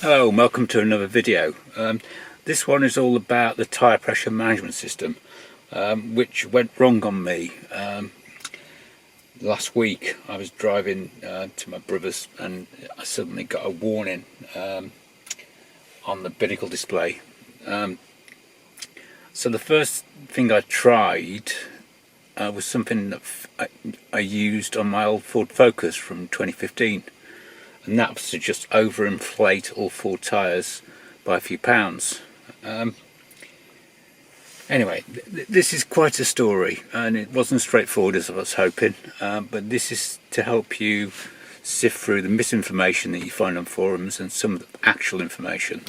Hello and welcome to another video. This one is all about the tyre pressure management system, which went wrong on me. Last week I was driving to my brother's and I suddenly got a warning on the binnacle display. So the first thing I tried was something that I used on my old Ford Focus from 2015. And that was to just overinflate all four tyres by a few pounds. Anyway, this is quite a story, and it wasn't straightforward as I was hoping, but this is to help you sift through the misinformation that you find on forums and some of the actual information,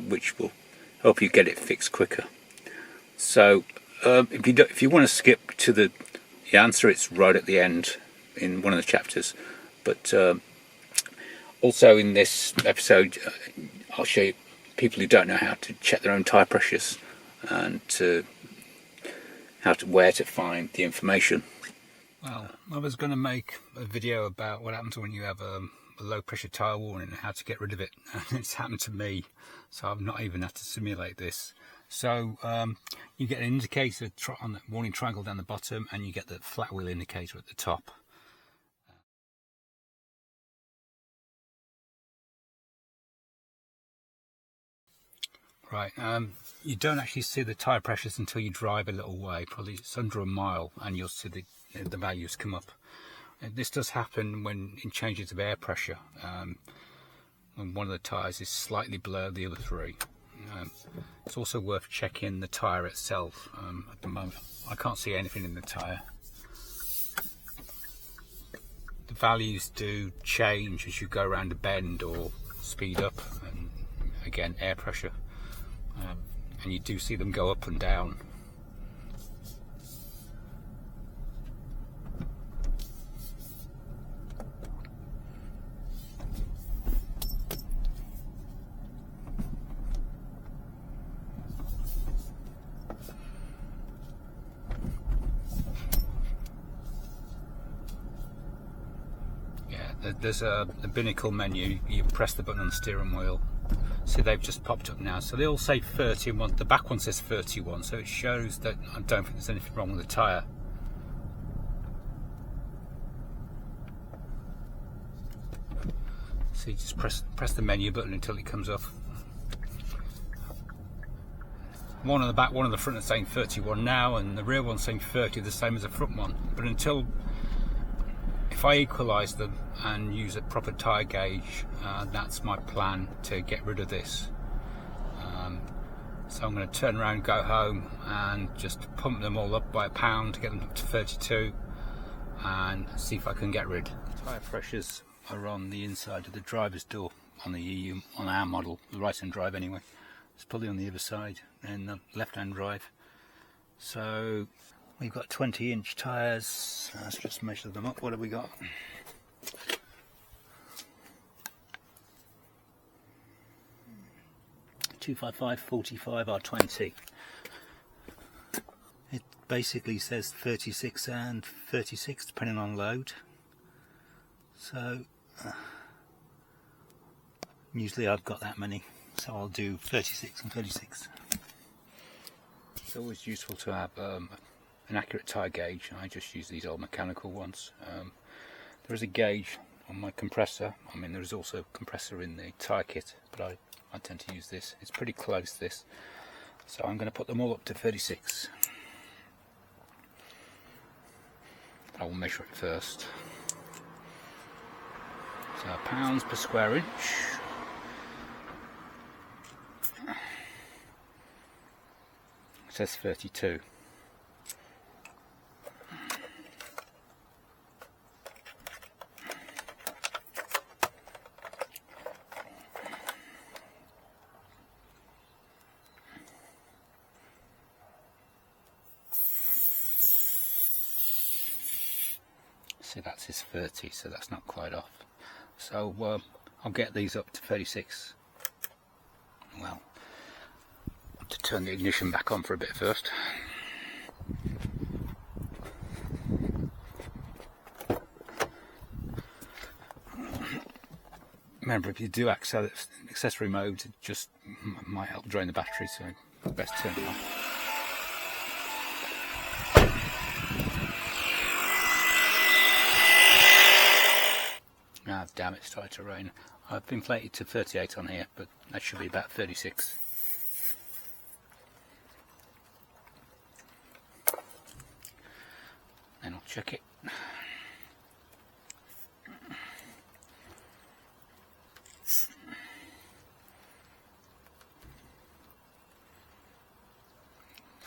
which will help you get it fixed quicker. So if you want to skip to the answer, it's right at the end in one of the chapters. But also in this episode, I'll show you people who don't know how to check their own tyre pressures and where to find the information. Well, I was going to make a video about what happens when you have a low pressure tyre warning and how to get rid of it, and it's happened to me, so I've not even had to simulate this. So you get an indicator on the warning triangle down the bottom, and you get the flat wheel indicator at the top. Right, you don't actually see the tyre pressures until you drive a little way, probably it's under a mile, and you'll see the values come up. And this does happen when in changes of air pressure, when one of the tyres is slightly below the other three. It's also worth checking the tyre itself. At the moment I can't see anything in the tyre. The values do change as you go around a bend or speed up, and again air pressure. And you do see them go up and down. Yeah, there's a binnacle menu. You press the button on the steering wheel. See, they've just popped up now, so they all say 30 and the back one says 31, so it shows that I don't think there's anything wrong with the tyre. So you just press the menu button until it comes up. One on the back, one on the front is saying 31 now, and the rear one's saying 30, the same as the front one. But if I equalise them and use a proper tyre gauge, that's my plan to get rid of this. So I'm going to turn around, go home and just pump them all up by a pound to get them up to 32 and see if I can get rid. Tyre pressures are on the inside of the driver's door on the EU, on our model, the right hand drive anyway. It's probably on the other side in the left hand drive. So we've got 20-inch tyres. Let's just measure them up. What have we got? .255 45 R20. It basically says 36 and 36 depending on load. So usually I've got that many, so I'll do 36 and 36. It's always useful to have an accurate tyre gauge. I just use these old mechanical ones. There is a gauge on my compressor. I mean, there is also a compressor in the tyre kit, but I tend to use this. It's pretty close, this. So I'm going to put them all up to 36. I will measure it first. So pounds per square inch. It says 32. See, that's his 30, so that's not quite off. So I'll get these up to 36. Well, to turn the ignition back on for a bit first. remember, if you do accessory mode, it just might help drain the battery, so best turn it off. Ah, damn it, it started to rain. I've inflated to 38 on here, but that should be about 36. Then I'll check it.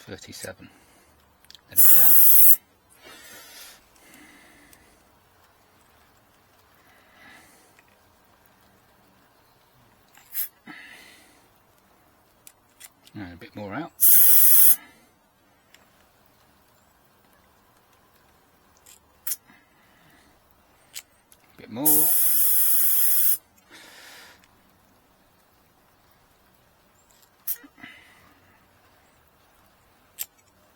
$37. Let it be that. And a bit more out. A bit more.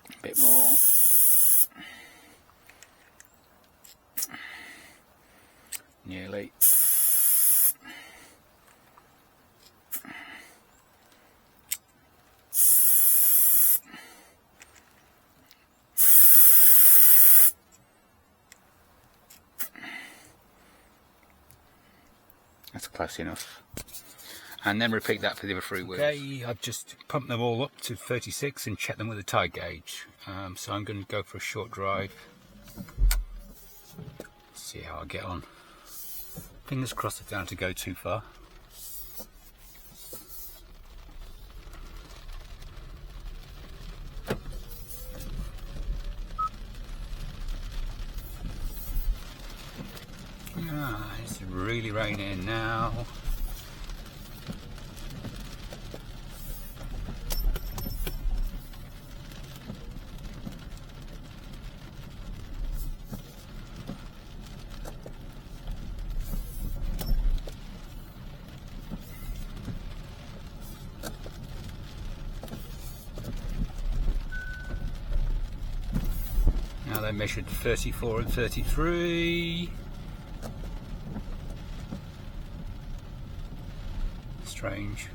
A bit more. Nearly. That's close enough. And then repeat that for the other 3 wheels. Okay, I've just pumped them all up to 36 and checked them with a tyre gauge. So I'm going to go for a short drive. See how I get on. Fingers crossed I don't have to go too far. Ah, it's really raining now. Now they measured 34 and 33. Strange.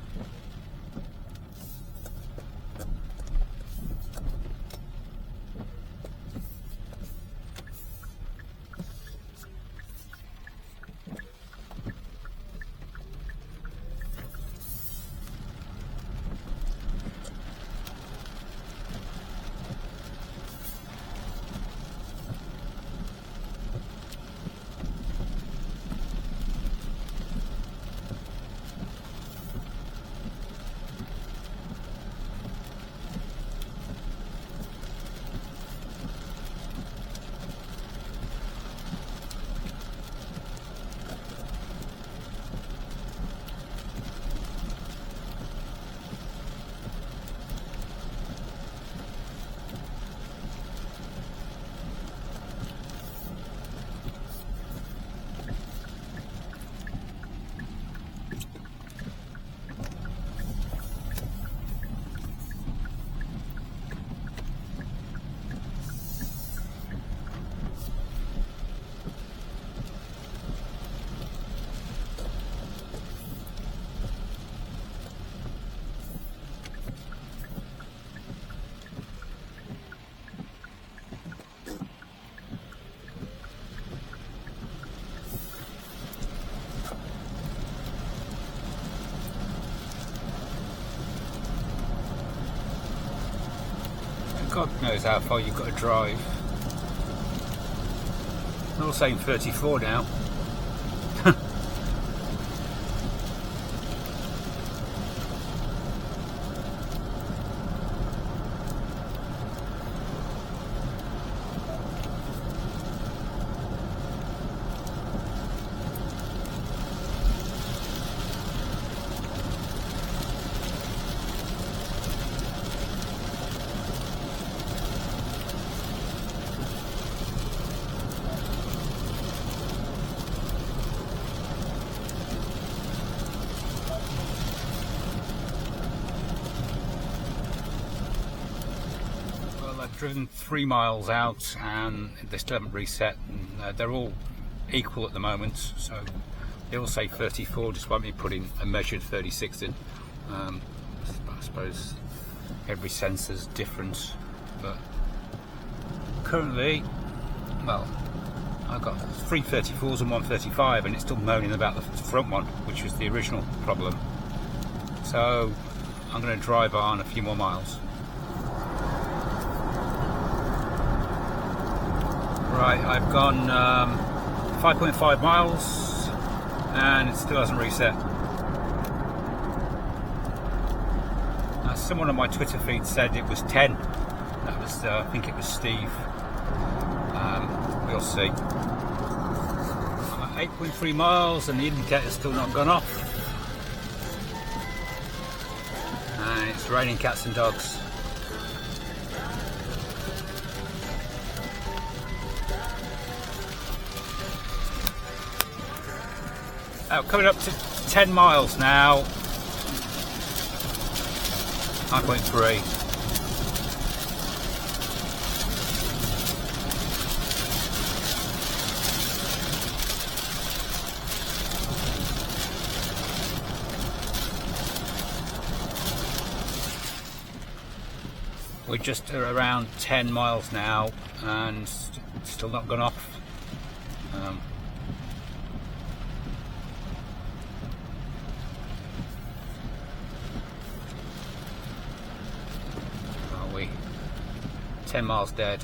God knows how far you've got to drive. They're all saying 34 now. Driven 3 miles out and they still haven't reset, and they're all equal at the moment, so It will say 34 despite me putting a measured 36 in. I suppose every sensor's different, but currently, well, I've got 3 34s and 1 35, and it's still moaning about the front one, which was the original problem. So I'm going to drive on a few more miles. Right, I've gone 5.5 miles and it still hasn't reset. Now, someone on my Twitter feed said it was 10. That was, I think it was Steve. We'll see. I'm at 8.3 miles and the indicator's still not gone off. And it's raining cats and dogs. Coming up to 10 miles now. 9.3. We're just around 10 miles now and still not gone off. Are we 10 miles dead?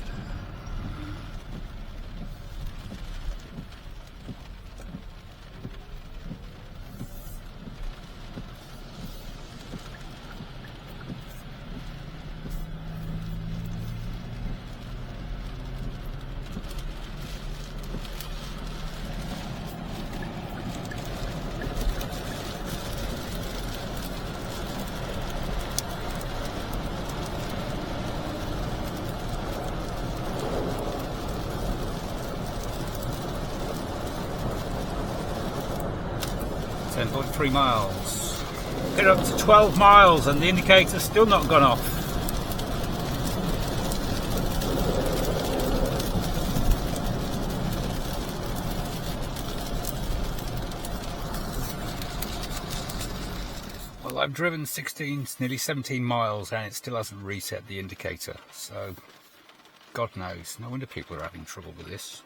.3 miles. Get up to 12 miles and the indicator's still not gone off. Well, I've driven 16, nearly 17 miles and it still hasn't reset the indicator, so God knows. No wonder people are having trouble with this.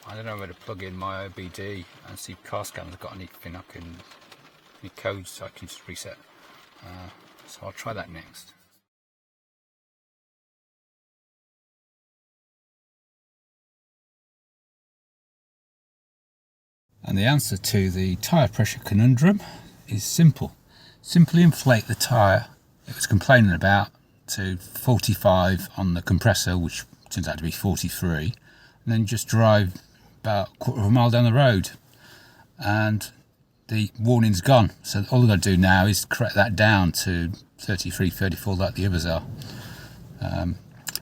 I don't know where to plug in my OBD and see if CarScan's got anything any codes so I can just reset. So I'll try that next. And the answer to the tyre pressure conundrum is simple. Simply inflate the tyre it was complaining about to 45 on the compressor, which turns out to be 43. And then just drive about a quarter of a mile down the road and the warning's gone. So all I've got to do now is correct that down to 33, 34 like the others are.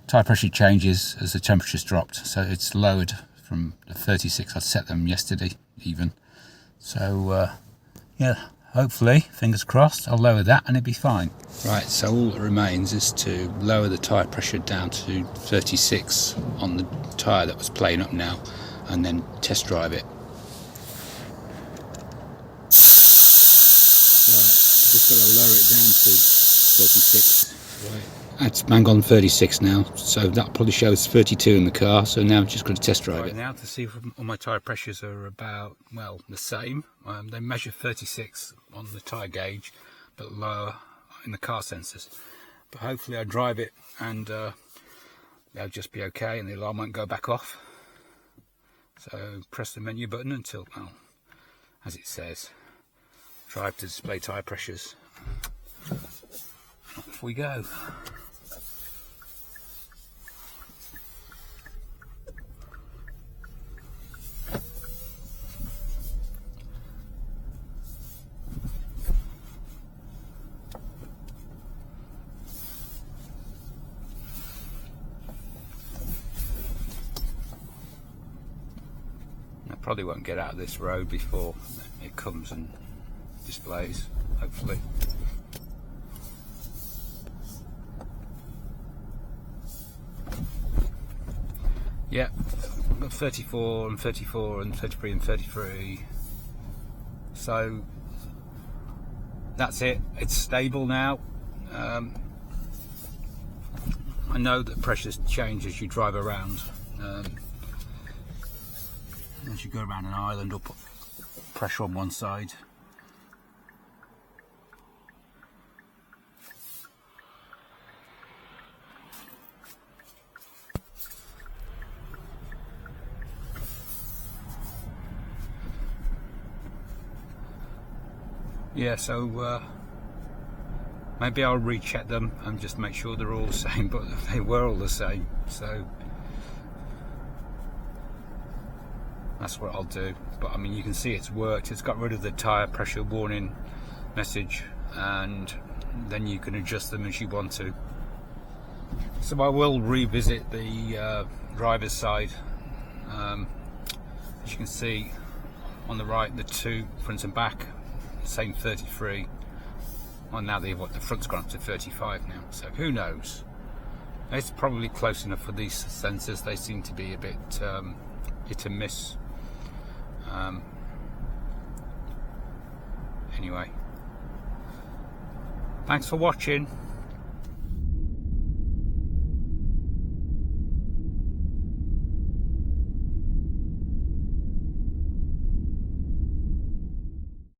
Tyre pressure changes as the temperature's dropped, so it's lowered from the 36 I set them yesterday even. So yeah, hopefully, fingers crossed, I'll lower that and it'll be fine. Right, so all that remains is to lower the tyre pressure down to 36 on the tyre that was playing up now and then test drive it. Right, just got to lower it down to 36. Right, it's bang on 36 now, so that probably shows 32 in the car, so now I'm just going to test drive it. Now to see if all my tyre pressures are about, well, the same. They measure 36 on the tyre gauge, but lower in the car sensors. But hopefully I drive it and they'll just be okay and the alarm won't go back off. So press the menu button until, well, as it says, drive to display tyre pressures. Off we go. Probably won't get out of this road before it comes and displays, hopefully. Yeah, I've got 34 and 34 and 33 and 33. So that's it, it's stable now. I know that pressures change as you drive around. As you go around an island, up pressure on one side. Yeah, so maybe I'll recheck them and just make sure they're all the same, but they were all the same, so that's what I'll do. But I mean, you can see it's worked. It's got rid of the tyre pressure warning message, and then you can adjust them as you want to. So I will revisit the driver's side. As you can see on the right, the two front and back, same 33. Well, now the front's gone up to 35 now, so who knows? It's probably close enough for these sensors. They seem to be a bit hit and miss. Anyway, thanks for watching.